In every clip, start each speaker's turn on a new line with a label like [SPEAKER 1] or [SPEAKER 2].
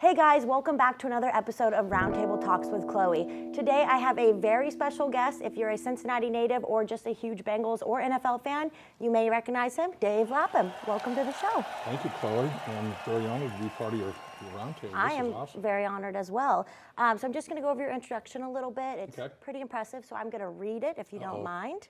[SPEAKER 1] Hey guys, welcome back to another episode of Roundtable Talks with Chloe. Today I have a very special guest. If you're a Cincinnati native or just a huge Bengals or NFL fan, you may recognize him, Dave Lapham. Welcome to the show.
[SPEAKER 2] Thank you, Chloe. I'm very honored to be part of your roundtable.
[SPEAKER 1] I am awesome. Very honored as well. So I'm just going to go over your introduction a little bit. It's pretty impressive, so I'm going to read it if you don't mind.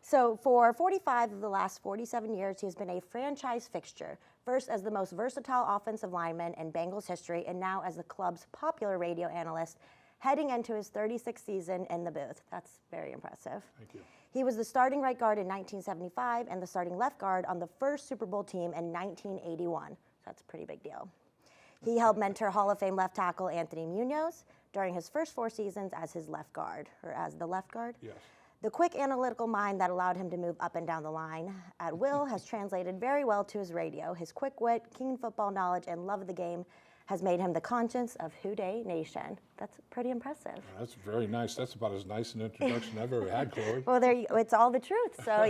[SPEAKER 1] So for 45 of the last 47 years, he has been a franchise fixture, first as the most versatile offensive lineman in Bengals history, and now as the club's popular radio analyst, heading into his 36th season in the booth. That's very impressive.
[SPEAKER 2] Thank you.
[SPEAKER 1] He was the starting right guard in 1975 and the starting left guard on the first Super Bowl team in 1981. So that's a pretty big deal. He helped mentor Hall of Fame left tackle Anthony Munoz during his first 4 seasons as his left guard, or as the left guard.
[SPEAKER 2] Yes.
[SPEAKER 1] The quick analytical mind that allowed him to move up and down the line at will has translated very well to his radio. His quick wit, keen football knowledge, and love of the game has made him the conscience of Houday Nation. That's pretty impressive.
[SPEAKER 2] That's very nice. That's about as nice an introduction I've ever had, Chloe.
[SPEAKER 1] Well, it's all the truth. So,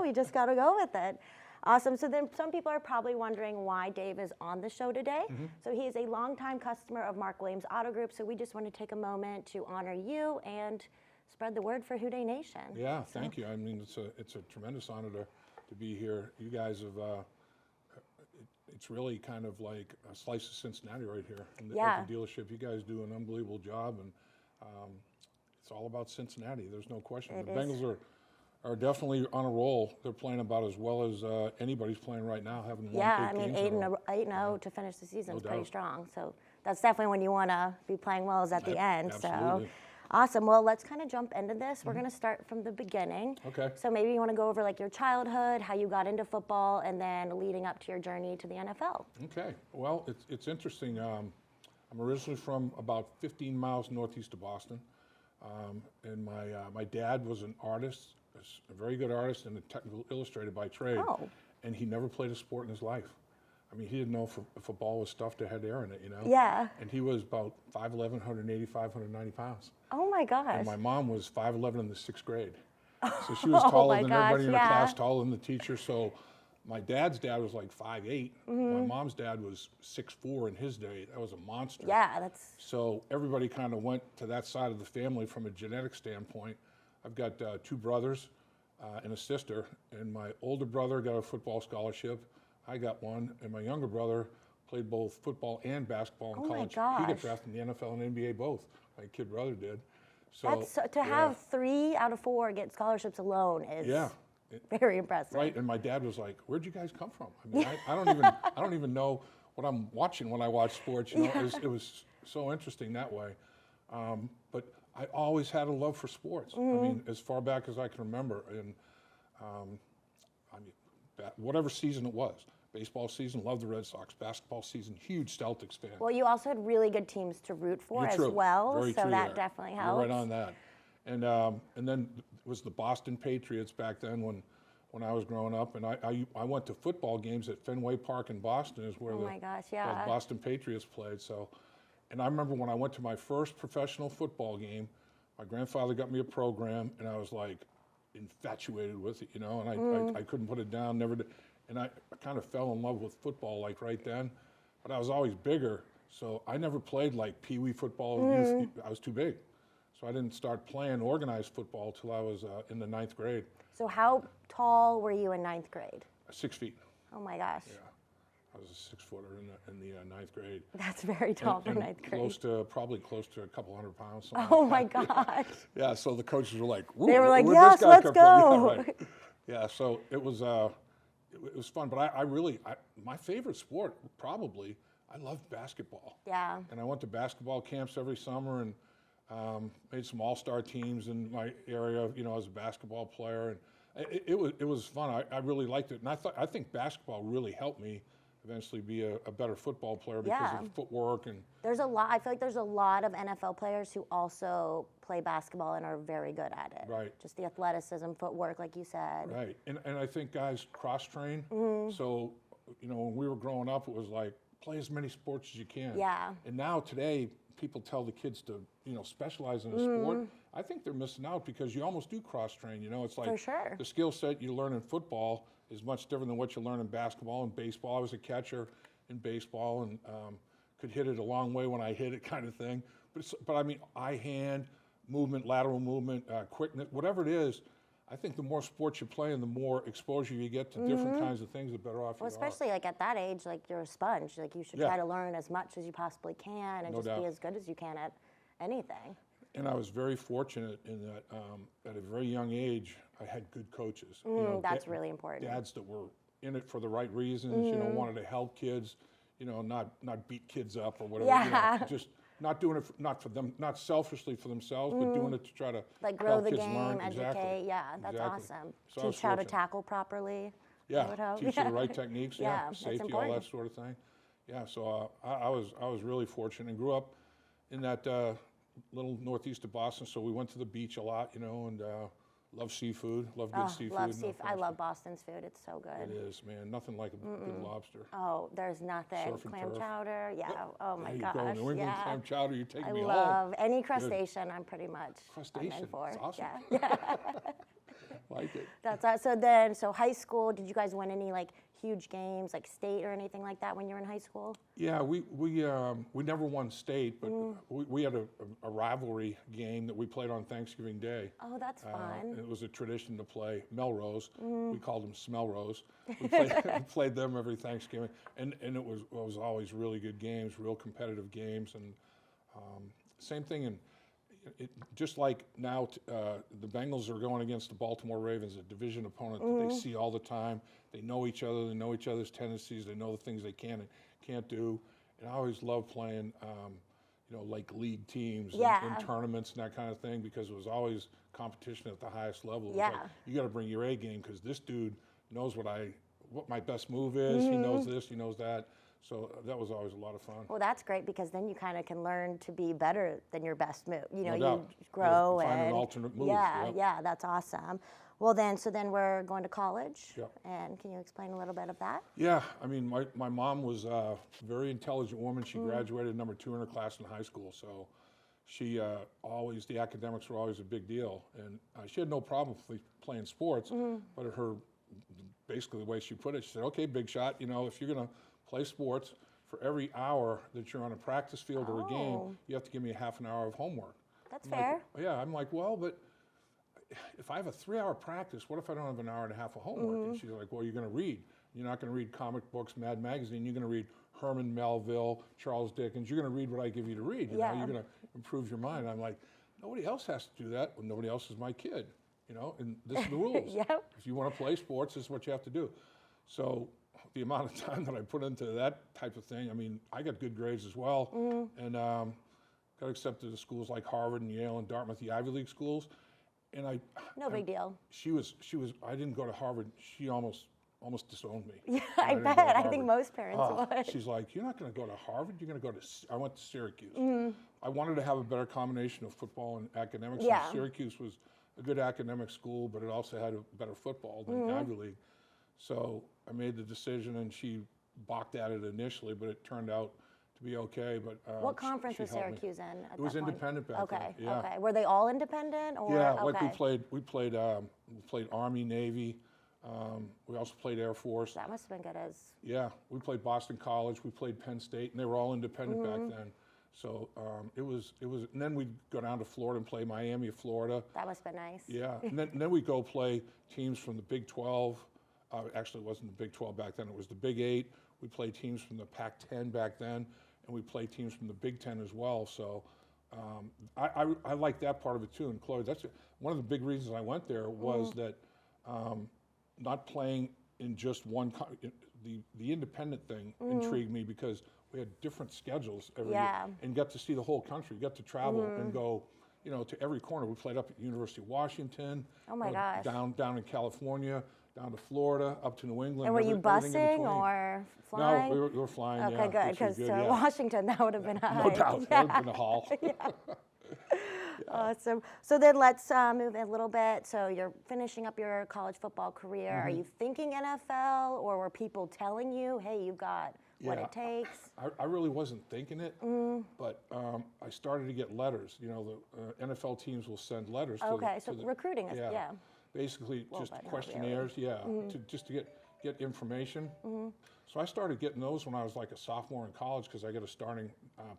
[SPEAKER 1] we just got to go with it. Awesome. So then some people are probably wondering why Dave is on the show today. Mm-hmm. So he is a longtime customer of Mark Williams Auto Group. So we just want to take a moment to honor you and spread the word for Houday Nation.
[SPEAKER 2] Yeah, thank you. I mean, it's a tremendous honor to be here. You guys have, it's really kind of like a slice of Cincinnati right here. And at the dealership, you guys do an unbelievable job, and it's all about Cincinnati. There's no question. The Bengals are definitely on a roll. They're playing about as well as anybody's playing right now, having won
[SPEAKER 1] 8-0 to finish the season is pretty strong. So that's definitely when you want to be playing well is at the end.
[SPEAKER 2] Absolutely.
[SPEAKER 1] So awesome. Well, let's kind of jump into this. We're going to start from the beginning.
[SPEAKER 2] Okay.
[SPEAKER 1] So maybe you want to go over like your childhood, how you got into football, and then leading up to your journey to the NFL.
[SPEAKER 2] Okay. Well, it's interesting. I'm originally from about 15 miles northeast of Boston, and my dad was an artist, a very good artist and a technical illustrator by trade, and he never played a sport in his life. I mean, he didn't know football was stuff that had air in it,
[SPEAKER 1] Yeah.
[SPEAKER 2] And he was about 5'11", 185, 190 pounds.
[SPEAKER 1] Oh my gosh.
[SPEAKER 2] And my mom was 5'11" in the 6th grade. So she was taller than everybody in the class, taller than the teacher. So my dad's dad was like 5'8". Mm-hmm. My mom's dad was 6'4" in his day. That was a monster.
[SPEAKER 1] Yeah, that's...
[SPEAKER 2] So everybody kind of went to that side of the family from a genetic standpoint. I've got 2 brothers and a sister, and my older brother got a football scholarship. I got one, and my younger brother played both football and basketball in college.
[SPEAKER 1] My gosh.
[SPEAKER 2] He got drafted in the NFL and NBA both. My kid brother did. So
[SPEAKER 1] to have 3 out of 4 get scholarships alone is very impressive.
[SPEAKER 2] Right, and my dad was like, "Where'd you guys come from?" I mean, I don't even know what I'm watching when I watch sports. It was so interesting that way. But I always had a love for sports. I mean, as far back as I can remember, and whatever season it was. Baseball season, loved the Red Sox. Basketball season, huge Celtics fan.
[SPEAKER 1] Well, you also had really good teams to root for well,
[SPEAKER 2] Very
[SPEAKER 1] so
[SPEAKER 2] true
[SPEAKER 1] that
[SPEAKER 2] there.
[SPEAKER 1] definitely
[SPEAKER 2] You're
[SPEAKER 1] helps.
[SPEAKER 2] right on that. And then it was the Boston Patriots back then when I was growing up, and I went to football games at Fenway Park in Boston, is where the Boston Patriots played. So, and I remember when I went to my first professional football game, my grandfather got me a program, and I was like infatuated with it, and I couldn't put it down, never did. And I kind of fell in love with football like right then, but I was always bigger, so I never played like pee-wee football. I was too big, so I didn't start playing organized football till I was in the 9th grade.
[SPEAKER 1] So how tall were you in 9th grade?
[SPEAKER 2] 6 feet.
[SPEAKER 1] Oh my gosh.
[SPEAKER 2] Yeah, I was a 6-footer in the 9th grade.
[SPEAKER 1] That's very tall for 9th grade.
[SPEAKER 2] Probably close to a couple hundred pounds.
[SPEAKER 1] Oh my gosh.
[SPEAKER 2] Yeah, so the coaches were like,
[SPEAKER 1] they were like, yes, let's go.
[SPEAKER 2] Yeah, right. Yeah, so it was fun, but my favorite sport probably, I loved basketball.
[SPEAKER 1] Yeah.
[SPEAKER 2] And I went to basketball camps every summer and made some all-star teams in my area, as a basketball player, and it was fun. I really liked it, and I think basketball really helped me eventually be a better football player because of footwork and.
[SPEAKER 1] I feel like there's a lot of NFL players who also play basketball and are very good at it.
[SPEAKER 2] Right.
[SPEAKER 1] Just the athleticism, footwork, like you said.
[SPEAKER 2] Right, and I think guys cross-train. So, when we were growing up, it was like, play as many sports as you can.
[SPEAKER 1] Yeah.
[SPEAKER 2] And now today, people tell the kids to, specialize in a sport. I think they're missing out because you almost do cross-train. It's like
[SPEAKER 1] for sure.
[SPEAKER 2] The skill set you learn in football is much different than what you learn in basketball and baseball. I was a catcher in baseball and could hit it a long way when I hit it, kind of thing. But I mean, eye hand movement, lateral movement, quickness, whatever it is. I think the more sports you play and the more exposure you get to different kinds of things, the better off you are.
[SPEAKER 1] Well, especially like at that age, like you're a sponge. Like you should try to learn as much as you possibly can and just be as good as you can at anything.
[SPEAKER 2] And I was very fortunate in that at a very young age, I had good coaches.
[SPEAKER 1] That's really important.
[SPEAKER 2] Dads that were in it for the right reasons, wanted to help kids, not beat kids up or whatever.
[SPEAKER 1] Yeah.
[SPEAKER 2] Just not doing it not for them, not selfishly for themselves, but doing it to try to
[SPEAKER 1] like grow
[SPEAKER 2] help
[SPEAKER 1] the
[SPEAKER 2] kids
[SPEAKER 1] game,
[SPEAKER 2] learn.
[SPEAKER 1] educate.
[SPEAKER 2] Exactly.
[SPEAKER 1] Yeah, that's
[SPEAKER 2] Exactly.
[SPEAKER 1] awesome.
[SPEAKER 2] So
[SPEAKER 1] Teach how to tackle properly.
[SPEAKER 2] Yeah, teach you the right techniques. Safety, all that sort of thing. Yeah, so I was really fortunate and grew up in that little northeast of Boston. So we went to the beach a lot, and love seafood, love good seafood.
[SPEAKER 1] Love seafood. I love Boston's food. It's so good.
[SPEAKER 2] It is, man. Nothing like a good lobster.
[SPEAKER 1] Oh, there's nothing.
[SPEAKER 2] Surf and
[SPEAKER 1] Clam
[SPEAKER 2] turf.
[SPEAKER 1] chowder. Yeah. Oh my
[SPEAKER 2] there
[SPEAKER 1] gosh.
[SPEAKER 2] You go. New England clam chowder. You take me home.
[SPEAKER 1] I love any crustacean. I'm pretty much
[SPEAKER 2] crustacean.
[SPEAKER 1] for.
[SPEAKER 2] That's awesome.
[SPEAKER 1] Yeah.
[SPEAKER 2] Like it.
[SPEAKER 1] That's so high school. Did you guys win any like huge games, like state or anything like that when you were in high school?
[SPEAKER 2] Yeah, we never won state, but we had a rivalry game that we played on Thanksgiving Day.
[SPEAKER 1] Oh, that's fun.
[SPEAKER 2] It was a tradition to play Melrose. We called them Smellrose. We played them every Thanksgiving, and it was always really good games, real competitive games, and same thing in. Just like now, the Bengals are going against the Baltimore Ravens, a division opponent that they see all the time. They know each other. They know each other's tendencies. They know the things they can and can't do. And I always loved playing, like league teams and tournaments and that kind of thing, because it was always competition at the highest level. It was like, you got to bring your A game, because this dude knows what my best move is. He knows this. He knows that. So that was always a lot of fun.
[SPEAKER 1] Well, that's great, because then you kind of can learn to be better than your best move.
[SPEAKER 2] No
[SPEAKER 1] you
[SPEAKER 2] doubt.
[SPEAKER 1] grow
[SPEAKER 2] find
[SPEAKER 1] and
[SPEAKER 2] an alternate move.
[SPEAKER 1] Yeah, that's awesome. Well, then we're going to college.
[SPEAKER 2] Yep.
[SPEAKER 1] And can you explain a little bit of that?
[SPEAKER 2] Yeah, I mean, my mom was a very intelligent woman. She graduated number 2 in her class in high school, so she the academics were always a big deal, and she had no problem playing sports. But basically the way she put it, she said, "Okay, big shot. If you're gonna play sports, for every hour that you're on a practice field or a game, you have to give me a half an hour of homework."
[SPEAKER 1] That's fair.
[SPEAKER 2] I'm like, well, but if I have a 3-hour practice, what if I don't have an hour and a half of homework? And she's like, well, you're going to read. You're not going to read comic books, Mad Magazine. You're going to read Herman Melville, Charles Dickens. You're going to read what I give you to read. You're going to improve your mind. I'm like, nobody else has to do that. Well, nobody else is my kid. And this is the rules. If you want to play sports, this is what you have to do. So the amount of time that I put into that type of thing, I mean, I got good grades as well, and got accepted to schools like Harvard and Yale and Dartmouth, the Ivy League schools. And
[SPEAKER 1] no big deal.
[SPEAKER 2] She was. I didn't go to Harvard. She almost disowned me.
[SPEAKER 1] Yeah, I bet. I think most parents would.
[SPEAKER 2] She's like, you're not going to go to Harvard. You're going to go to. I went to Syracuse. I wanted to have a better combination of football and academics.
[SPEAKER 1] Yeah.
[SPEAKER 2] And Syracuse was a good academic school, but it also had a better football than the Ivy League. So I made the decision, and she balked at it initially, but it turned out to be okay. But
[SPEAKER 1] what conference was Syracuse in at that point?
[SPEAKER 2] It was independent back then. Yeah.
[SPEAKER 1] Okay. Were they all independent? Or?
[SPEAKER 2] Yeah, like we played Army, Navy. We also played Air Force.
[SPEAKER 1] That must have been good
[SPEAKER 2] Yeah, we played Boston College. We played Penn State, and they were all independent back then. So it was, and then we'd go down to Florida and play Miami, Florida.
[SPEAKER 1] That must have been nice.
[SPEAKER 2] Yeah, and then we'd go play teams from the Big 12. Actually, it wasn't the Big 12 back then. It was the Big 8. We played teams from the Pac-10 back then, and we played teams from the Big 10 as well. So I like that part of it too. And Chloe, that's one of the big reasons I went there was that not playing in just one. The independent thing intrigued me because we had different schedules every year, and got to see the whole country. Got to travel and go, to every corner. We played up at the University of Washington.
[SPEAKER 1] Oh my gosh!
[SPEAKER 2] Down in California. Down to Florida, up to New England.
[SPEAKER 1] And were you busing or flying?
[SPEAKER 2] No, we were flying.
[SPEAKER 1] Okay, good, because to Washington, that would have been a hike.
[SPEAKER 2] No doubt, that would have been a haul.
[SPEAKER 1] Awesome. So then let's move a little bit. So you're finishing up your college football career. Are you thinking NFL, or were people telling you, hey, you've got what it takes?
[SPEAKER 2] I really wasn't thinking it, but I started to get letters. The NFL teams will send letters.
[SPEAKER 1] Okay, so recruiting is,
[SPEAKER 2] basically just questionnaires, just to get get information. So I started getting those when I was like a sophomore in college because I got a starting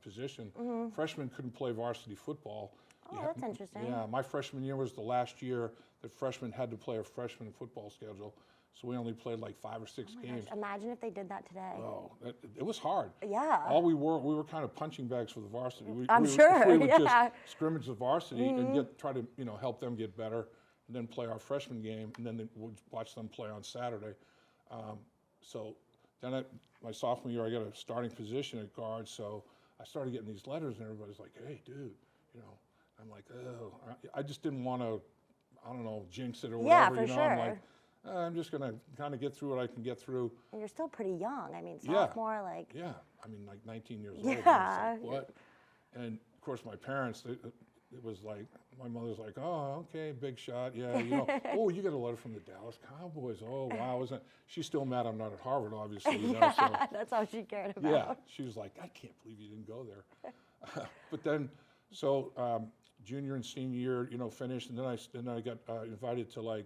[SPEAKER 2] position. Freshmen couldn't play varsity football.
[SPEAKER 1] Oh, that's interesting.
[SPEAKER 2] Yeah, my freshman year was the last year that freshmen had to play a freshman football schedule. So we only played like 5 or 6 games.
[SPEAKER 1] Gosh, imagine if they did that today.
[SPEAKER 2] Oh, it was hard.
[SPEAKER 1] Yeah.
[SPEAKER 2] All we were kind of punching bags for the varsity.
[SPEAKER 1] I'm sure.
[SPEAKER 2] We would just scrimmage the varsity and try to help them get better, and then play our freshman game, and then we'd watch them play on Saturday. So then my sophomore year, I got a starting position at guard. So I started getting these letters, and everybody's like, "Hey, dude," I'm like, "Oh," I just didn't want to, I don't know, jinx it or whatever.
[SPEAKER 1] Yeah, for sure.
[SPEAKER 2] I'm like, I'm just going to kind of get through what I can get through.
[SPEAKER 1] And you're still pretty young. I mean, sophomore, like.
[SPEAKER 2] Yeah, I mean, like 19 years old.
[SPEAKER 1] Yeah.
[SPEAKER 2] Like, what? And of course, my parents, it was like, my mother's like, "Oh, okay, big shot. Yeah, oh, you got a letter from the Dallas Cowboys. Oh, wow. She's still mad I'm not at Harvard, obviously. So,
[SPEAKER 1] that's all she cared about.
[SPEAKER 2] Yeah, she was like, "I can't believe you didn't go there." But then, junior and senior year, finished, and then I got invited to like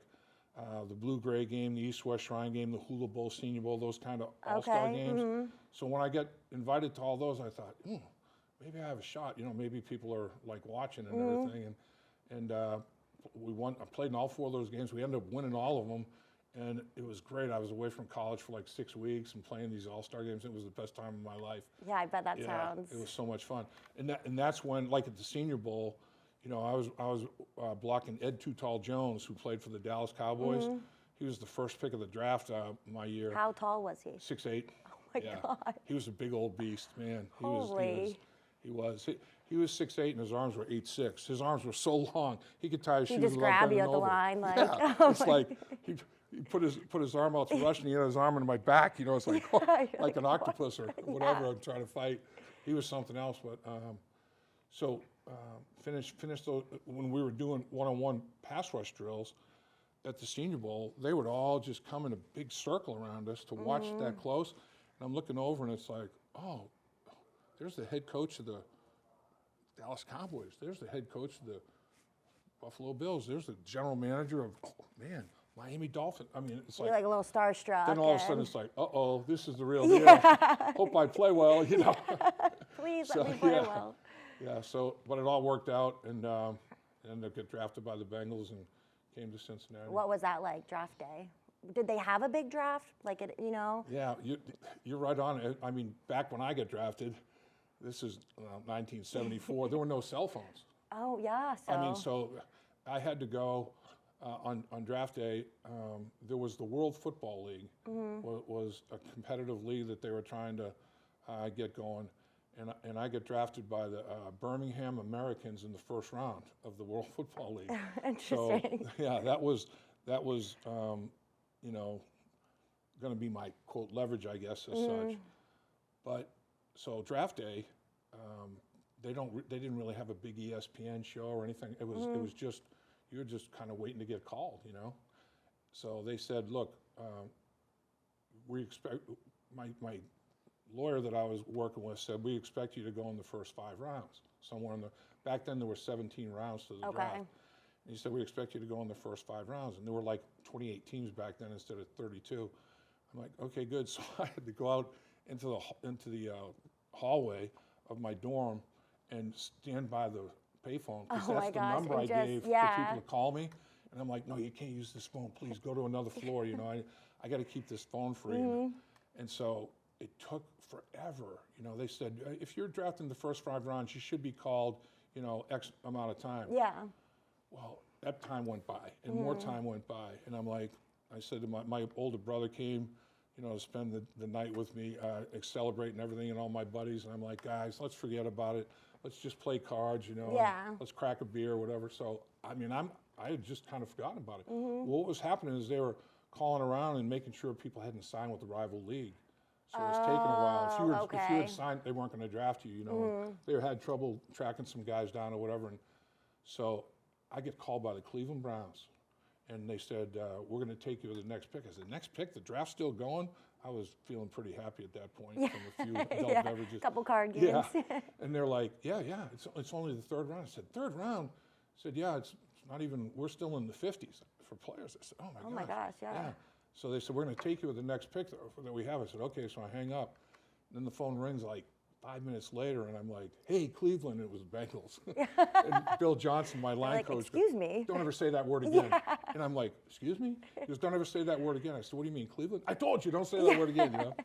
[SPEAKER 2] the Blue-Gray game, the East-West Shrine game, the Hula Bowl, Senior Bowl, those kind of all-star games. So when I got invited to all those, I thought, maybe I have a shot. Maybe people are like watching and everything. And we won. I played in all 4 of those games. We ended up winning all of them, and it was great. I was away from college for like 6 weeks and playing these all-star games. It was the best time of my life.
[SPEAKER 1] Yeah, I bet that sounds.
[SPEAKER 2] It was so much fun. And that's when, like at the Senior Bowl, I was blocking Ed Too Tall Jones, who played for the Dallas Cowboys. He was the first pick of the draft my year.
[SPEAKER 1] How tall was he?
[SPEAKER 2] 6'8".
[SPEAKER 1] Oh my God.
[SPEAKER 2] He was a big old beast, man.
[SPEAKER 1] Holy.
[SPEAKER 2] He was 6'8", and his arms were 8'6". His arms were so long he could tie his shoes.
[SPEAKER 1] He just grabbed you at the line, like.
[SPEAKER 2] Yeah,
[SPEAKER 1] oh
[SPEAKER 2] it's like he put his arm out to rush, and he had his arm in my back. It's like like an octopus or whatever. I'm trying to fight. He was something else, but. Finished those, when we were doing one-on-one pass rush drills at the Senior Bowl, they would all just come in a big circle around us to watch that close. And I'm looking over, and it's like, oh, there's the head coach of the Dallas Cowboys. There's the head coach of the Buffalo Bills. There's the general manager of, Miami Dolphins. I mean, it's
[SPEAKER 1] You're like a little starstruck.
[SPEAKER 2] Then all of a sudden it's like, uh-oh, this is the real deal. Hope I play well,
[SPEAKER 1] Please let me play well.
[SPEAKER 2] Yeah, but it all worked out, and ended up getting drafted by the Bengals and came to Cincinnati.
[SPEAKER 1] What was that like, draft day? Did they have a big draft? Like,
[SPEAKER 2] Yeah, you're right on it. I mean, back when I got drafted, this is 1974, there were no cell phones.
[SPEAKER 1] Oh, yeah.
[SPEAKER 2] So I had to go on draft day. There was the World Football League, was a competitive league that they were trying to get going. And I get drafted by the Birmingham Americans in the first round of the World Football League.
[SPEAKER 1] Interesting.
[SPEAKER 2] So yeah, that was going to be my quote leverage, I guess, as such. But so draft day, they didn't really have a big ESPN show or anything. It was just you were just kind of waiting to get called, So they said, look, we expect my lawyer that I was working with said, we expect you to go in the first 5 rounds. Back then there were 17 rounds to the draft. And he said, we expect you to go in the first 5 rounds. And there were like 28 teams back then instead of 32. I'm like, okay, good. So I had to go out into the hallway of my dorm and stand by the payphone, because that's the number I gave for people to call me. And I'm like, no, you can't use this phone. Please go to another floor. I got to keep this phone free. And so it took forever. They said, if you're drafted in the first 5 rounds, you should be called, X amount of time. Yeah. Well, that time went by, and more time went by. And I'm like, I said to my older brother came, to spend the night with me, celebrating everything, and all my buddies. And I'm like, guys, let's forget about it. Let's just play cards, Let's crack a beer or whatever. So, I mean, I had just kind of forgotten about it. Well, what was happening is they were calling around and making sure people hadn't signed with the rival league. So it was taking a while. If you had signed, they weren't going to draft you, They had trouble tracking some guys down or whatever. And so I get called by the Cleveland Browns. And they said, we're going to take you to the next pick. I said, next pick? The draft's still going? I was feeling pretty happy at that point from a few adult beverages.
[SPEAKER 1] A couple card games.
[SPEAKER 2] Yeah. And they're like, yeah, it's only the 3rd round. I said, 3rd round? I said, yeah, it's not even, we're still in the 50s for players. I said, oh my gosh,
[SPEAKER 1] yeah.
[SPEAKER 2] So they said, we're going to take you with the next pick that we have. I said, okay, so I hang up. Then the phone rings like 5 minutes later, and I'm like, hey, Cleveland, it was Bengals. And Bill Johnson, my line coach,
[SPEAKER 1] excuse me.
[SPEAKER 2] Don't ever say that word again. And I'm like, excuse me? He goes, don't ever say that word again. I said, what do you mean, Cleveland? I told you, don't say that word again, you know?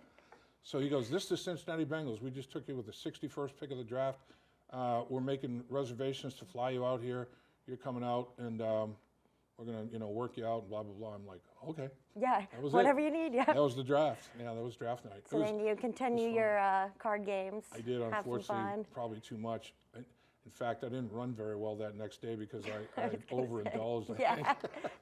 [SPEAKER 2] So he goes, this is the Cincinnati Bengals. We just took you with the 61st pick of the draft. We're making reservations to fly you out here. You're coming out, and we're going to, work you out, and blah, blah, blah. I'm like, okay.
[SPEAKER 1] Yeah, whatever you need, yeah.
[SPEAKER 2] That was the draft. Yeah, that was draft night.
[SPEAKER 1] So then you continue your card games.
[SPEAKER 2] I did, unfortunately, probably too much. In fact, I didn't run very well that next day because I overindulged.
[SPEAKER 1] Yeah,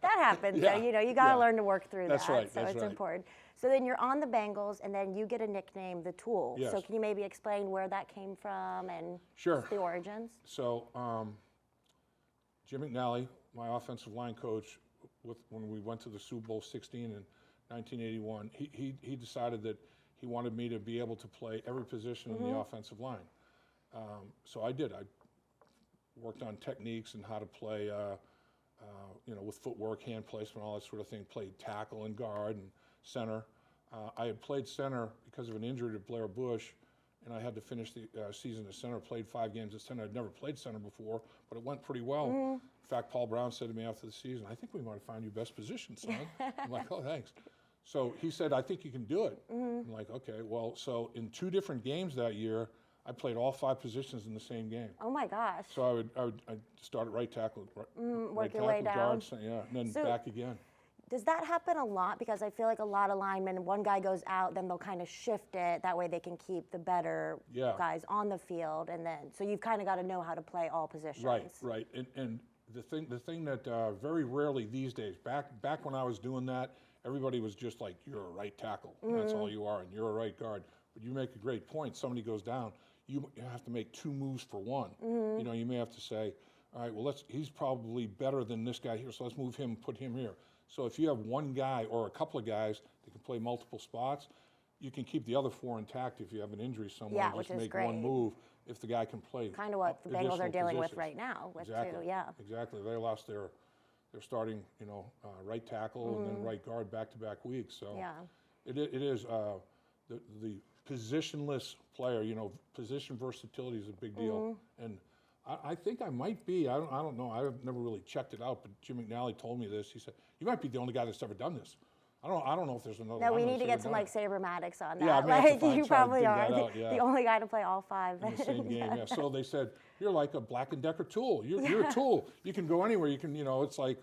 [SPEAKER 1] that happens.
[SPEAKER 2] Yeah.
[SPEAKER 1] So, you got to learn to work through
[SPEAKER 2] That's
[SPEAKER 1] that.
[SPEAKER 2] Right,
[SPEAKER 1] so
[SPEAKER 2] that's
[SPEAKER 1] it's
[SPEAKER 2] right.
[SPEAKER 1] important. So then you're on the Bengals, and then you get a nickname, The Tool.
[SPEAKER 2] Yes.
[SPEAKER 1] So can you maybe explain where that came from and the origins?
[SPEAKER 2] So Jim McNally, my offensive line coach, when we went to the Super Bowl 16 in 1981, he decided that he wanted me to be able to play every position in the offensive line. So I did. I worked on techniques and how to play, with footwork, hand placement, all that sort of thing. Played tackle and guard and center. I had played center because of an injury to Blair Bush, and I had to finish the season at center. Played 5 games at center. I'd never played center before, but it went pretty well. In fact, Paul Brown said to me after the season, I think we might have found you best position, son. I'm like, oh, thanks. So he said, I think you can do it. I'm like, okay. Well, so in 2 different games that year, I played all 5 positions in the same game.
[SPEAKER 1] Oh my gosh.
[SPEAKER 2] So I'd start at right tackle,
[SPEAKER 1] work your way down.
[SPEAKER 2] Guard, and then back again.
[SPEAKER 1] Does that happen a lot? Because I feel like a lot of linemen, one guy goes out, then they'll kind of shift it. That way they can keep the better guys on the field. And then, so you've kind of got to know how to play all positions.
[SPEAKER 2] Right. And the thing that very rarely these days, back when I was doing that, everybody was just like, you're a right tackle. That's all you are, and you're a right guard. But you make a great point. Somebody goes down, you have to make 2 moves for 1. You may have to say, all right, well, he's probably better than this guy here, so let's move him, put him here. So if you have 1 guy or a couple of guys that can play multiple spots, you can keep the other 4 intact if you have an injury somewhere.
[SPEAKER 1] Yeah,
[SPEAKER 2] just
[SPEAKER 1] which is
[SPEAKER 2] make
[SPEAKER 1] great.
[SPEAKER 2] 1 move if the guy can play.
[SPEAKER 1] Kind of what the Bengals are dealing with
[SPEAKER 2] positions.
[SPEAKER 1] right now.
[SPEAKER 2] Exactly. Exactly. They lost their starting, right tackle and then right guard back-to-back weeks. So it is the positionless player. Position versatility is a big deal. And I think I might be. I don't know. I've never really checked it out. But Jim McNally told me this. He said, "You might be the only guy that's ever done this." I don't know if there's another.
[SPEAKER 1] No, we need to get some sabermatics on that.
[SPEAKER 2] Yeah,
[SPEAKER 1] you probably are the only guy to play all 5
[SPEAKER 2] in the same game. Yeah. So they said, "You're like a Black & Decker tool. You're a tool. You can go anywhere. You can. It's like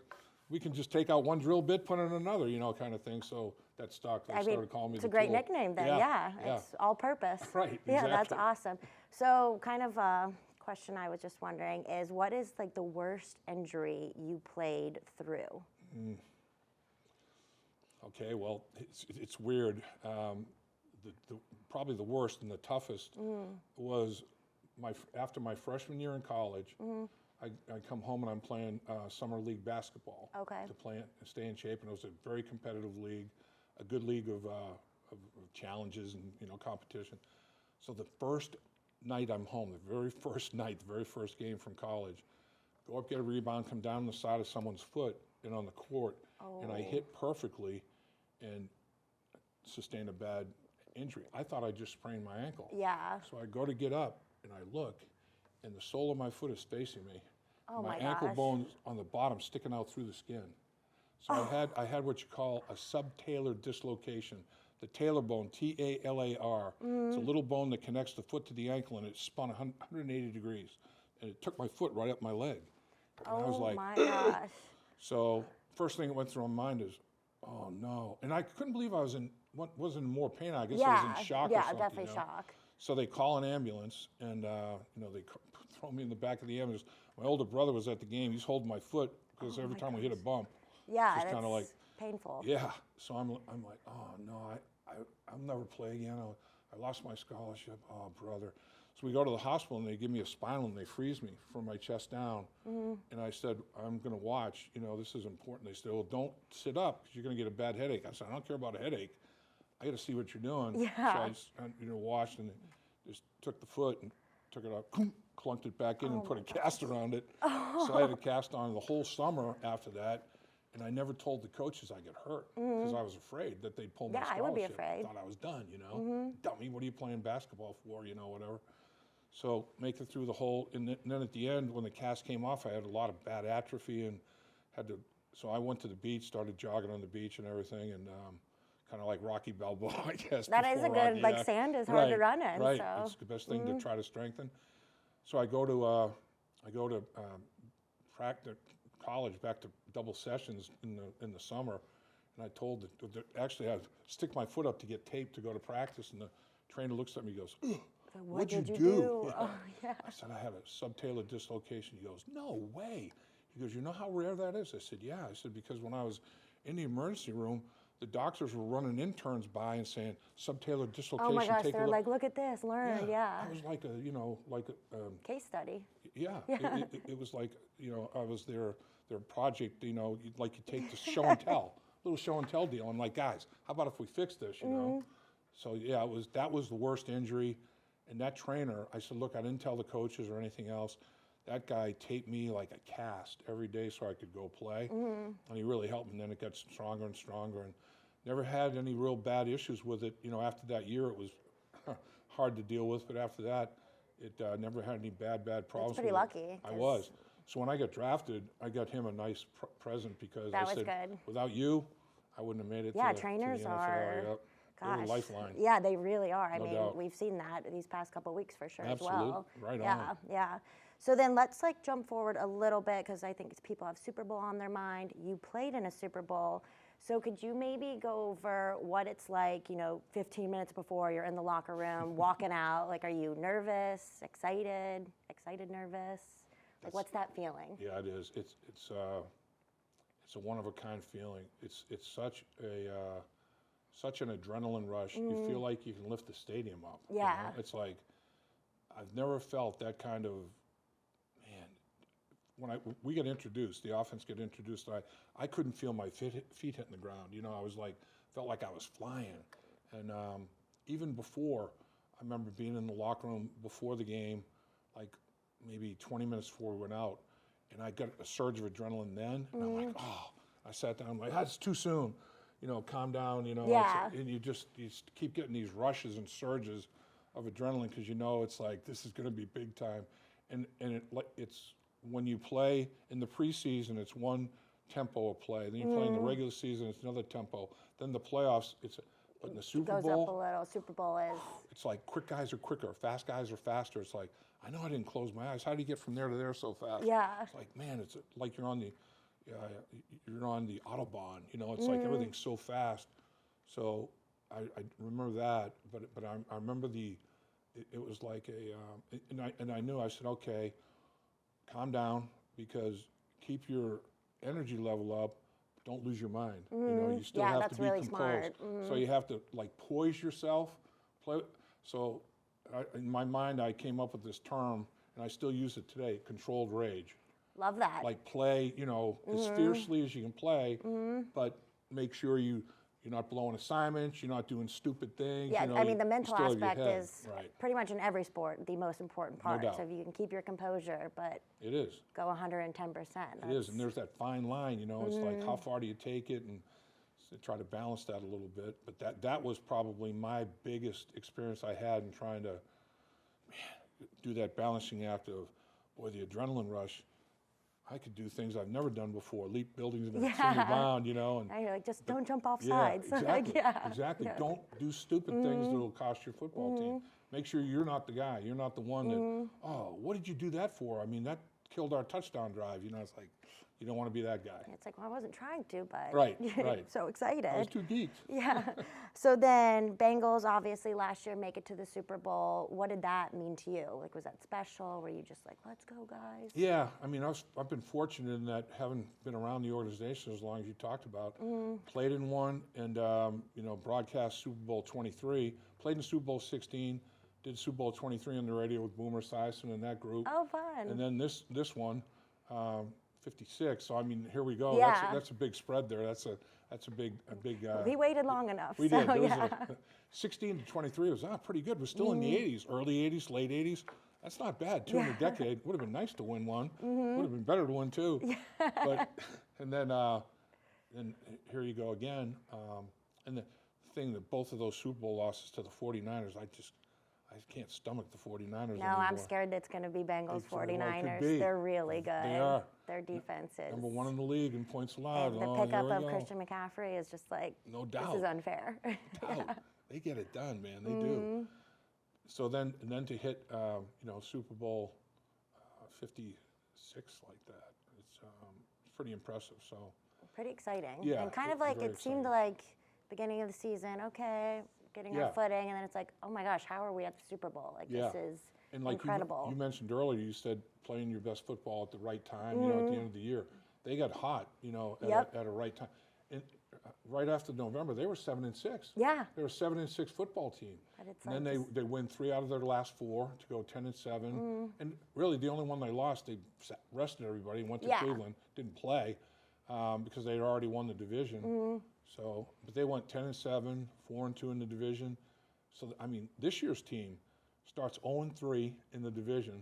[SPEAKER 2] we can just take out 1 drill bit, put in another. kind of thing." So that stuck. They started calling me.
[SPEAKER 1] It's a great nickname then. Yeah. It's all purpose.
[SPEAKER 2] Right. Exactly.
[SPEAKER 1] Yeah, that's awesome. So kind of a question I was just wondering is, what is like the worst injury you played through?
[SPEAKER 2] Okay, well, it's weird. Probably the worst and the toughest was after my freshman year in college. I come home and I'm playing summer league basketball to stay in shape, and it was a very competitive league, a good league of challenges and competition. So the first night I'm home, the very first game from college, go up, get a rebound, come down the side of someone's foot and on the court, and I hit perfectly and sustained a bad injury. I thought I just sprained my ankle.
[SPEAKER 1] Yeah.
[SPEAKER 2] So I go to get up and I look, and the sole of my foot is facing me.
[SPEAKER 1] Oh
[SPEAKER 2] my
[SPEAKER 1] gosh.
[SPEAKER 2] ankle bone's on the bottom sticking out through the skin. So I had what you call a subtalar dislocation. The talar bone, T-A-L-A-R. It's a little bone that connects the foot to the ankle, and it spun 180 degrees. And it took my foot right up my leg. And I was like,
[SPEAKER 1] my gosh.
[SPEAKER 2] So first thing that went through my mind is, oh no. And I couldn't believe I wasn't in more pain. I guess I was in shock or something.
[SPEAKER 1] Yeah, definitely shock.
[SPEAKER 2] So they call an ambulance, and they throw me in the back of the ambulance. My older brother was at the game. He's holding my foot because every time we hit a bump,
[SPEAKER 1] yeah,
[SPEAKER 2] it's kind of like
[SPEAKER 1] painful.
[SPEAKER 2] Yeah. So I'm like, oh no, I'll never play again. I lost my scholarship. Oh brother. So we go to the hospital and they give me a spinal and they freeze me from my chest down. And I said, I'm going to watch. This is important. They said, well, don't sit up because you're going to get a bad headache. I said, I don't care about a headache. I got to see what you're doing.
[SPEAKER 1] Yeah.
[SPEAKER 2] So I just, watched and just took the foot and took it out, clunked it back in and put a cast around it. So I had a cast on the whole summer after that. And I never told the coaches I get hurt because I was afraid that they'd pull my scholarship.
[SPEAKER 1] Yeah, I would be afraid.
[SPEAKER 2] Thought I was done, Dummy, what are you playing basketball for, whatever. So make it through the whole, and then at the end, when the cast came off, I had a lot of bad atrophy and so I went to the beach, started jogging on the beach and everything, and kind of like Rocky Balboa, I guess.
[SPEAKER 1] That is a good,
[SPEAKER 2] Rocky,
[SPEAKER 1] sand is hard to run in.
[SPEAKER 2] Right,
[SPEAKER 1] So.
[SPEAKER 2] it's the best thing to try to strengthen. So I go to college, back to double sessions in the summer, and I told actually I stick my foot up to get taped to go to practice, and the trainer looks at me and goes,
[SPEAKER 1] What did you do?
[SPEAKER 2] Yeah.
[SPEAKER 1] Oh, yeah.
[SPEAKER 2] I said, I have a subtalar dislocation. He goes, no way. He goes, you know how rare that is? I said, yeah. I said, because when I was in the emergency room, the doctors were running interns by and saying, subtalar dislocation.
[SPEAKER 1] Oh my gosh, they're like, look at this, learn, yeah.
[SPEAKER 2] It was like a
[SPEAKER 1] case study.
[SPEAKER 2] Yeah, it was like, I was their project, like you take the show and tell, little show and tell deal. I'm like, guys, how about if we fix this, So yeah, that was the worst injury. And that trainer, I said, look, I didn't tell the coaches or anything else. That guy taped me like a cast every day so I could go play. And he really helped me. And then it got stronger and stronger. And never had any real bad issues with it. After that year, it was hard to deal with. But after that, it never had any bad problems.
[SPEAKER 1] That's pretty lucky.
[SPEAKER 2] I was. So when I got drafted, I got him a nice present because
[SPEAKER 1] that
[SPEAKER 2] I said,
[SPEAKER 1] good.
[SPEAKER 2] Without you, I wouldn't have made it.
[SPEAKER 1] Yeah,
[SPEAKER 2] to
[SPEAKER 1] trainers
[SPEAKER 2] the NFL.
[SPEAKER 1] are.
[SPEAKER 2] Yep.
[SPEAKER 1] Gosh.
[SPEAKER 2] They're a lifeline.
[SPEAKER 1] Yeah, they really are. I
[SPEAKER 2] No
[SPEAKER 1] mean,
[SPEAKER 2] doubt.
[SPEAKER 1] we've seen that these past couple of weeks for sure
[SPEAKER 2] Absolutely.
[SPEAKER 1] as well.
[SPEAKER 2] Right
[SPEAKER 1] yeah,
[SPEAKER 2] on.
[SPEAKER 1] Yeah. So then let's jump forward a little bit because I think people have Super Bowl on their mind. You played in a Super Bowl. So could you maybe go over what it's like, 15 minutes before you're in the locker room, walking out? Like, are you nervous, excited, nervous? Like, what's that feeling?
[SPEAKER 2] Yeah, it is. It's a one-of-a-kind feeling. It's such an adrenaline rush. You feel like you can lift the stadium up.
[SPEAKER 1] Yeah.
[SPEAKER 2] It's like, I've never felt that kind of, man, when we get introduced, the offense get introduced, I couldn't feel my feet hitting the ground. I was like, felt like I was flying. And even before, I remember being in the locker room before the game, like maybe 20 minutes before we went out, and I got a surge of adrenaline then, and I'm like, oh, I sat down, I'm like, that's too soon. Calm down,
[SPEAKER 1] Yeah.
[SPEAKER 2] And you just keep getting these rushes and surges of adrenaline because it's like, this is going to be big time. And it's when you play in the preseason, it's one tempo of play. Then you play in the regular season, it's another tempo. Then the playoffs, but in the Super Bowl.
[SPEAKER 1] It goes up a little. Super Bowl is.
[SPEAKER 2] It's like quick guys are quicker, fast guys are faster. It's like, I know I didn't close my eyes. How do you get from there to there so fast?
[SPEAKER 1] Yeah.
[SPEAKER 2] It's like, man, it's like you're on the Autobahn. It's like everything's so fast. So I remember that, but I remember it was like and I knew, I said, okay, calm down, because keep your energy level up, don't lose your mind. You still have to be
[SPEAKER 1] really
[SPEAKER 2] composed.
[SPEAKER 1] Smart.
[SPEAKER 2] So you have to poise yourself. So in my mind, I came up with this term, and I still use it today: controlled rage.
[SPEAKER 1] Love that.
[SPEAKER 2] Like play, as fiercely as you can play, but make sure you're not blowing assignments, you're not doing stupid things.
[SPEAKER 1] Yeah, I mean, the mental aspect is
[SPEAKER 2] right.
[SPEAKER 1] pretty much in every sport the most important part.
[SPEAKER 2] No doubt.
[SPEAKER 1] So if you can keep your composure, but
[SPEAKER 2] it is.
[SPEAKER 1] Go 110%.
[SPEAKER 2] It is, and there's that fine line, it's like how far do you take it, and try to balance that a little bit. But that was probably my biggest experience I had in trying to do that balancing act of, boy, the adrenaline rush. I could do things I've never done before, leap buildings in a single bound, And
[SPEAKER 1] you're like, just don't jump off sides.
[SPEAKER 2] Exactly, exactly. Yeah. Don't do stupid things that'll cost your football team. Make sure you're not the guy. You're not the one that, oh, what did you do that for? I mean, that killed our touchdown drive. It's like, you don't want to be that guy.
[SPEAKER 1] It's like, well, I wasn't trying to, but
[SPEAKER 2] right.
[SPEAKER 1] So excited.
[SPEAKER 2] I was too geeked.
[SPEAKER 1] Yeah. So then Bengals obviously last year make it to the Super Bowl. What did that mean to you? Like, was that special? Were you just like, let's go, guys?
[SPEAKER 2] Yeah. I mean, I've been fortunate in that, having been around the organization as long as you talked about, played in one, and broadcast Super Bowl 23, played in Super Bowl 16, did Super Bowl 23 on the radio with Boomer Esiason and that group.
[SPEAKER 1] Oh, fun.
[SPEAKER 2] And then this one, 56. So I mean, here we go.
[SPEAKER 1] Yeah.
[SPEAKER 2] That's a big spread there. That's a big.
[SPEAKER 1] We waited long enough.
[SPEAKER 2] We
[SPEAKER 1] so,
[SPEAKER 2] did.
[SPEAKER 1] Yeah.
[SPEAKER 2] 16 to 23 was pretty good. We're still in the 80s, early 80s, late 80s. That's not bad. Two in a decade. Would have been nice to win one. Would have been better to win two. But and then then here you go again. And the thing that both of those Super Bowl losses to the 49ers, I can't stomach the 49ers anymore.
[SPEAKER 1] I'm scared it's going to be Bengals 49ers. They're really good.
[SPEAKER 2] They are.
[SPEAKER 1] Their defense is
[SPEAKER 2] number 1 in the league in points allowed.
[SPEAKER 1] And the pickup of Christian McCaffrey is just like,
[SPEAKER 2] no doubt.
[SPEAKER 1] This is unfair.
[SPEAKER 2] No doubt. They get it done, man. They do. So then to hit, Super Bowl 56 like that, it's pretty impressive. So
[SPEAKER 1] pretty exciting.
[SPEAKER 2] Yeah,
[SPEAKER 1] and kind of like it seemed like beginning of the season, okay, getting our footing, and then it's like, oh my gosh, how are we at the Super Bowl? Like this is incredible.
[SPEAKER 2] You mentioned earlier, you said playing your best football at the right time, at the end of the year. They got hot, at a right time. And right after November, they were 7-6.
[SPEAKER 1] Yeah.
[SPEAKER 2] They were a 7-6 football team.
[SPEAKER 1] But it's
[SPEAKER 2] and then they win 3 out of their last 4 to go 10-7. And really, the only one they lost, they rested everybody and went to Cleveland, didn't play because they'd already won the division. So, but they went 10-7, 4-2 in the division. So, I mean, this year's team starts 0-3 in the division,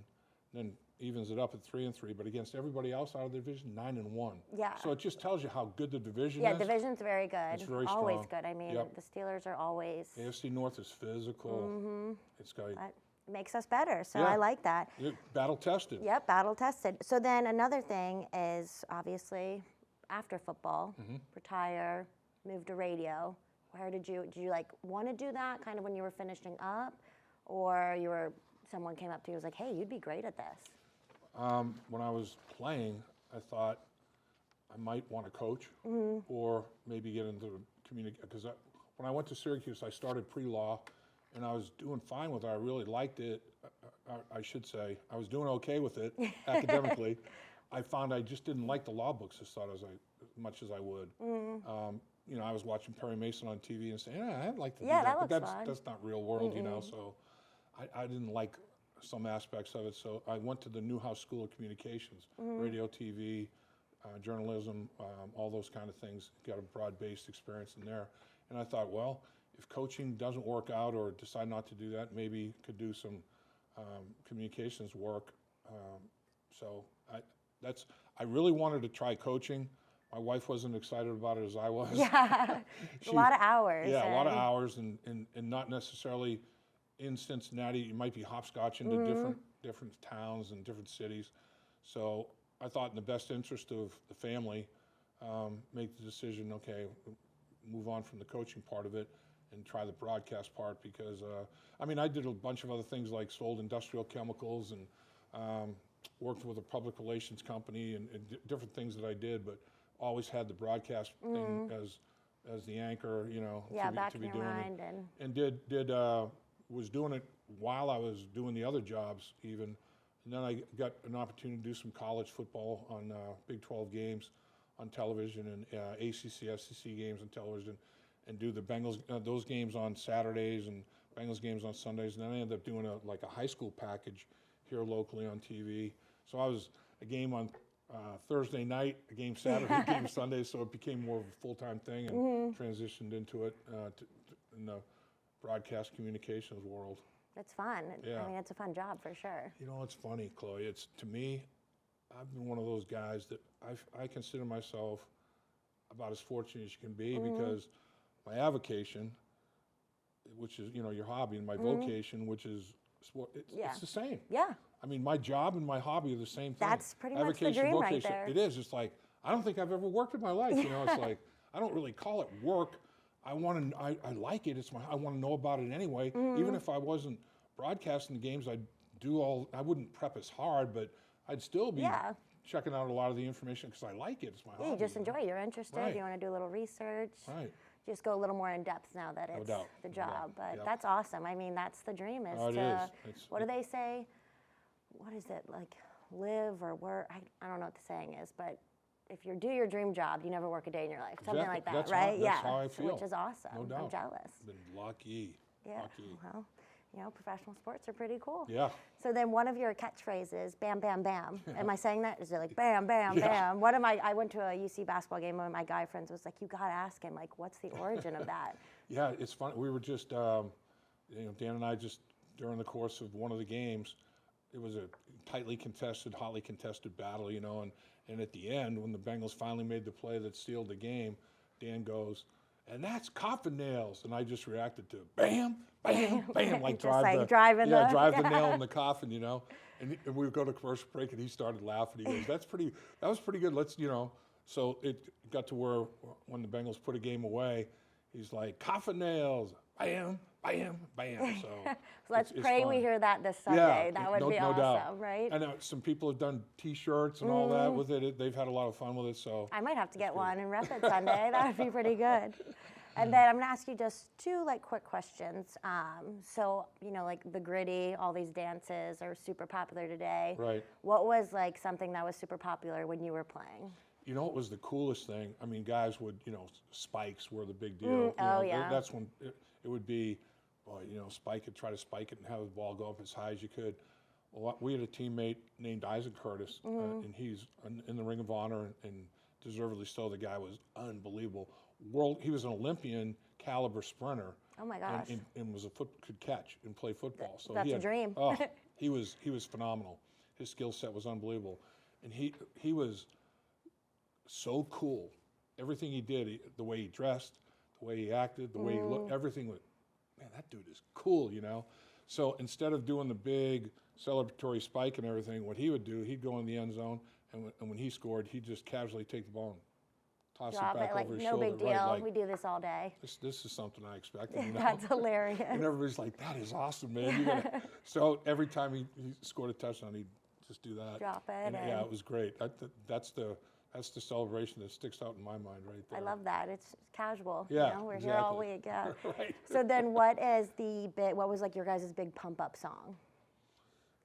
[SPEAKER 2] then evens it up at 3-3. But against everybody else out of the division, 9-1.
[SPEAKER 1] Yeah.
[SPEAKER 2] So it just tells you how good the division is.
[SPEAKER 1] Yeah, division's very good.
[SPEAKER 2] It's very
[SPEAKER 1] always
[SPEAKER 2] strong.
[SPEAKER 1] Good. I mean, the Steelers are always.
[SPEAKER 2] AFC North is physical. It's got.
[SPEAKER 1] That makes us better. So I like that.
[SPEAKER 2] Battle tested.
[SPEAKER 1] Yep, battle tested. So then another thing is obviously after football, retire. Moved to radio. Where did you like want to do that kind of when you were finishing up, or someone came up to you and was like, hey, you'd be great at this?
[SPEAKER 2] When I was playing, I thought I might want to coach or maybe get into communication. Because when I went to Syracuse, I started pre-law, and I was doing fine with it. I really liked it. I should say I was doing okay with it academically. I found I just didn't like the law books as much as I would. I was watching Perry Mason on TV and saying, I'd like to do that. But that's not real world, so I didn't like some aspects of it. So I went to the Newhouse School of Communications, radio, TV, journalism, all those kind of things. Got a broad-based experience in there. And I thought, well, if coaching doesn't work out or decide not to do that, maybe could do some communications work. So I really wanted to try coaching. My wife wasn't excited about it as I was.
[SPEAKER 1] Yeah, a lot of hours.
[SPEAKER 2] Yeah, a lot of hours, and not necessarily in Cincinnati. You might be hopscotching to different towns and different cities. So I thought in the best interest of the family, make the decision, okay, move on from the coaching part of it and try the broadcast part because, I did a bunch of other things like sold industrial chemicals and worked with a public relations company and different things that I did, but always had the broadcast thing as the anchor,
[SPEAKER 1] back
[SPEAKER 2] to
[SPEAKER 1] in
[SPEAKER 2] be
[SPEAKER 1] your
[SPEAKER 2] doing
[SPEAKER 1] mind
[SPEAKER 2] and was doing it while I was doing the other jobs even, and then I got an opportunity to do some college football on Big 12 games on television and ACC, SEC games on television, and do the Bengals those games on Saturdays and Bengals games on Sundays, and then I ended up doing a high school package here locally on TV. So I was a game on Thursday night, a game Saturday, a game Sunday, so it became more of a full-time thing and transitioned into it in the broadcast communications world.
[SPEAKER 1] It's fun.
[SPEAKER 2] Yeah.
[SPEAKER 1] It's a fun job for sure.
[SPEAKER 2] It's funny, Chloe. To me, I've been one of those guys that I consider myself about as fortunate as you can be because my avocation, which is, your hobby, and my vocation, which is sport, it's the same.
[SPEAKER 1] Yeah.
[SPEAKER 2] My job and my hobby are the same thing.
[SPEAKER 1] That's pretty much the dream right there.
[SPEAKER 2] It is. It's like, I don't think I've ever worked in my life. It's like, I don't really call it work. I like it. I want to know about it anyway. Even if I wasn't broadcasting the games, I wouldn't prep as hard, but I'd still be checking out a lot of the information because I like it. It's my hobby.
[SPEAKER 1] You just enjoy it. You're interested.
[SPEAKER 2] Right.
[SPEAKER 1] You want to do a little research.
[SPEAKER 2] Right.
[SPEAKER 1] Just go a little more in depth now that it's the job. But that's awesome. That's the dream what do they say? What is it, like live or work? I don't know what the saying is, but if you do your dream job, you never work a day in your life. Something like that, right?
[SPEAKER 2] That's how I feel.
[SPEAKER 1] Which is awesome.
[SPEAKER 2] No doubt.
[SPEAKER 1] I'm jealous.
[SPEAKER 2] Been lucky.
[SPEAKER 1] Yeah.
[SPEAKER 2] Lucky.
[SPEAKER 1] Well, professional sports are pretty cool.
[SPEAKER 2] Yeah.
[SPEAKER 1] So then one of your catchphrases, bam, bam, bam. Am I saying that? Is it like bam, bam, bam? I went to a UC basketball game, one of my guy friends was like, you got to ask him, like, what's the origin of that?
[SPEAKER 2] Yeah, it's funny. We were just, Dan and I just, during the course of one of the games, it was a tightly contested, hotly contested battle, you know, and at the end, when the Bengals finally made the play that sealed the game, Dan goes, "And that's coffin nails," and I just reacted to bam, bam, bam, like
[SPEAKER 1] driving
[SPEAKER 2] the nail in the coffin, you know. And we would go to commercial break, and he started laughing. He goes, that was pretty good. Let's, you know." So it got to where when the Bengals put a game away, he's like, "Coffin nails, bam, bam, bam." So
[SPEAKER 1] let's pray we hear that this Sunday. That would be awesome,
[SPEAKER 2] doubt.
[SPEAKER 1] right?
[SPEAKER 2] And some people have done T-shirts and all that with it. They've had a lot of fun with it. So
[SPEAKER 1] I might have to get one and rep it Sunday. That would be pretty good. And then I'm gonna ask you just two quick questions. So like the gritty, all these dances are super popular today.
[SPEAKER 2] Right.
[SPEAKER 1] What was something that was super popular when you were playing?
[SPEAKER 2] You know, it was the coolest thing. I mean, guys would, spikes were the big deal.
[SPEAKER 1] Yeah.
[SPEAKER 2] That's when it would be, try to spike it and have the ball go up as high as you could. Well, we had a teammate named Isaac Curtis, and he's in the Ring of Honor, and deservedly so. The guy was unbelievable. He was an Olympian caliber sprinter.
[SPEAKER 1] Oh my gosh!
[SPEAKER 2] And could catch and play football. So
[SPEAKER 1] that's a dream.
[SPEAKER 2] He was phenomenal. His skill set was unbelievable, and he was so cool. Everything he did, the way he dressed, the way he acted, the way he looked, everything was, man, that dude is cool, you know? So instead of doing the big celebratory spike and everything, what he would do, he'd go in the end zone, and when he scored, he'd just casually take the ball and toss it back over his shoulder.
[SPEAKER 1] No big deal. Right, we do this all day.
[SPEAKER 2] This is something I expected. You know?
[SPEAKER 1] That's hilarious.
[SPEAKER 2] And everybody's like, "That is awesome, man." So every time he scored a touchdown, he'd just do that.
[SPEAKER 1] Drop it.
[SPEAKER 2] And yeah, it was great. That's the celebration that sticks out in my mind right there.
[SPEAKER 1] I love that. It's casual.
[SPEAKER 2] Yeah,
[SPEAKER 1] we're
[SPEAKER 2] exactly.
[SPEAKER 1] here all week. Yeah.
[SPEAKER 2] Right.
[SPEAKER 1] So then, what was your guys' big pump up song?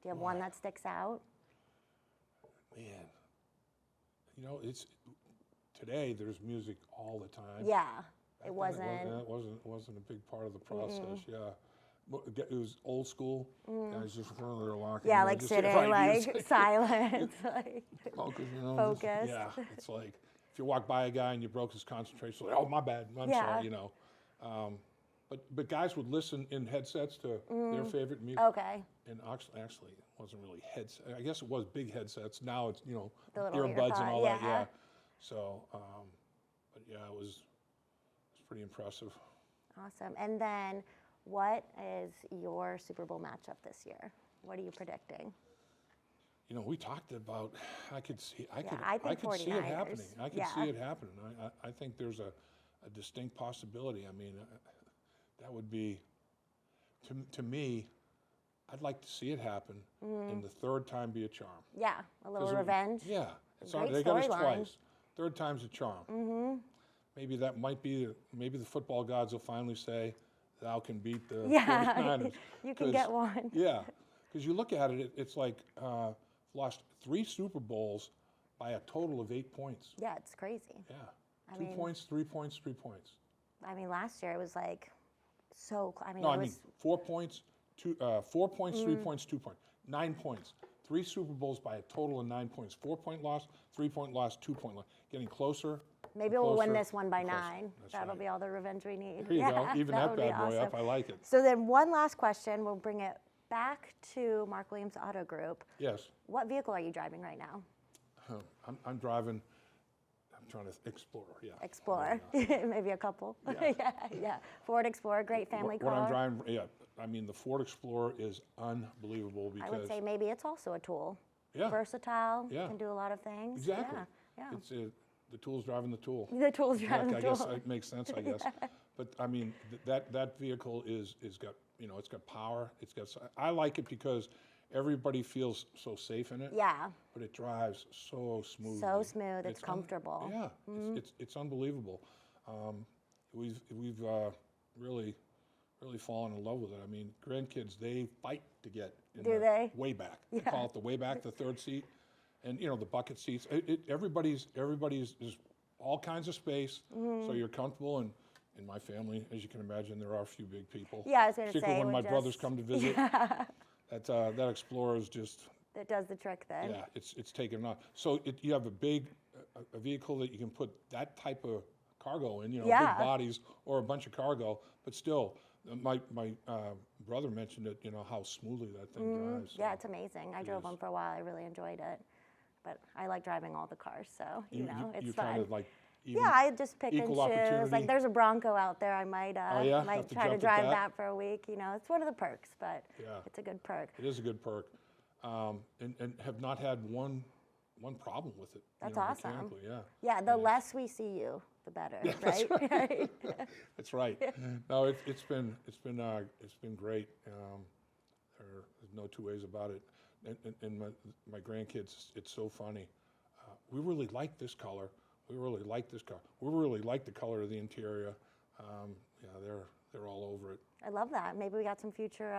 [SPEAKER 1] Do you have one that sticks out?
[SPEAKER 2] Man, today there's music all the time.
[SPEAKER 1] Yeah,
[SPEAKER 2] It wasn't a big part of the process. Yeah. It was old school. Guys just in front of their locker.
[SPEAKER 1] Yeah, sitting, silent, focused.
[SPEAKER 2] Yeah, it's like if you walk by a guy and you broke his concentration, like, "Oh, my bad, I'm sorry," But guys would listen in headsets to their favorite music.
[SPEAKER 1] Okay.
[SPEAKER 2] And actually, it wasn't really headsets. I guess it was big headsets. Now it's
[SPEAKER 1] the
[SPEAKER 2] earbuds and all that. Yeah. So, but yeah, it was pretty impressive.
[SPEAKER 1] Awesome. And then, what is your Super Bowl matchup this year? What are you predicting?
[SPEAKER 2] We talked about. I could see it happening.
[SPEAKER 1] I
[SPEAKER 2] could see it happening. I think there's a distinct possibility. I mean, that would be, to me, I'd like to see it happen, and the third time be a charm.
[SPEAKER 1] Yeah, a little revenge.
[SPEAKER 2] Yeah, they got us twice. Third time's a charm. Maybe that might be. Maybe the football gods will finally say, "Thou can beat the 49ers."
[SPEAKER 1] You can get one.
[SPEAKER 2] Yeah, because you look at it, it's like lost 3 Super Bowls by a total of 8 points.
[SPEAKER 1] Yeah, it's crazy.
[SPEAKER 2] Yeah, 2 points, 3 points, 3 points.
[SPEAKER 1] I mean, last year it was so. I mean,
[SPEAKER 2] no, I mean 4 points, 4 points, 3 points, 2 points, 9 points. 3 Super Bowls by a total of 9 points. 4-point loss, 3-point loss, 2-point loss. Getting closer.
[SPEAKER 1] Maybe we'll win this one by 9. That'll be all the revenge we need.
[SPEAKER 2] There you go. Even that bad boy up. I like it.
[SPEAKER 1] So then one last question. We'll bring it back to Mark Williams Auto Group.
[SPEAKER 2] Yes.
[SPEAKER 1] What vehicle are you driving right now?
[SPEAKER 2] I'm driving. I'm trying to Explorer. Yeah.
[SPEAKER 1] Explorer. Maybe a couple. Yeah. Ford Explorer, great family car.
[SPEAKER 2] What I'm driving. Yeah. I mean, the Ford Explorer is unbelievable because.
[SPEAKER 1] I would say maybe it's also a tool.
[SPEAKER 2] Yeah.
[SPEAKER 1] Versatile.
[SPEAKER 2] Yeah.
[SPEAKER 1] Can do a lot of things.
[SPEAKER 2] Exactly.
[SPEAKER 1] Yeah.
[SPEAKER 2] It's the tool's driving the tool.
[SPEAKER 1] The tool's driving the tool.
[SPEAKER 2] I guess it makes sense. I guess. But I mean, that vehicle is got it's got power. I like it because everybody feels so safe in it.
[SPEAKER 1] Yeah.
[SPEAKER 2] But it drives so smooth.
[SPEAKER 1] So smooth. It's comfortable.
[SPEAKER 2] Yeah. It's unbelievable. We've really fallen in love with it. I mean, grandkids, they fight to get in the way back. They call it the way back, the third seat, and the bucket seats. Everybody's there's all kinds of space, so you're comfortable. And in my family, as you can imagine, there are a few big people.
[SPEAKER 1] Yeah, I was going to say.
[SPEAKER 2] Particularly when my brothers come to visit. That Explorer is just.
[SPEAKER 1] It does the trick then.
[SPEAKER 2] Yeah, it's taken off. So you have a vehicle that you can put that type of cargo in, big bodies or a bunch of cargo, but still My brother mentioned it, how smoothly that thing drives.
[SPEAKER 1] Yeah, it's amazing. I drove one for a while. I really enjoyed it. But I like driving all the cars, so, it's fun.
[SPEAKER 2] Kind of like
[SPEAKER 1] I just pick and choose.
[SPEAKER 2] opportunity.
[SPEAKER 1] Like, there's a Bronco out there. I might
[SPEAKER 2] Have to
[SPEAKER 1] try to
[SPEAKER 2] jump at
[SPEAKER 1] drive
[SPEAKER 2] that?
[SPEAKER 1] that for a week. It's one of the perks, but it's a good perk.
[SPEAKER 2] It is a good perk. And have not had one problem with it.
[SPEAKER 1] That's awesome.
[SPEAKER 2] Mechanically, yeah.
[SPEAKER 1] Yeah, the less we see you, the better, right?
[SPEAKER 2] That's right. That's right. No, it's been great. There's no two ways about it. And my grandkids, it's so funny. We really like this color. We really like this color. We really like the color of the interior. They're all over it.
[SPEAKER 1] I love that. Maybe we got some future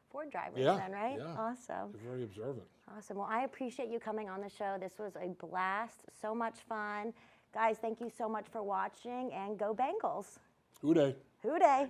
[SPEAKER 1] Ford drivers then, right?
[SPEAKER 2] Yeah.
[SPEAKER 1] Awesome.
[SPEAKER 2] They're very observant.
[SPEAKER 1] Awesome. Well, I appreciate you coming on the show. This was a blast. So much fun. Guys, thank you so much for watching, and go Bengals.
[SPEAKER 2] Hoo day.
[SPEAKER 1] Hoo day.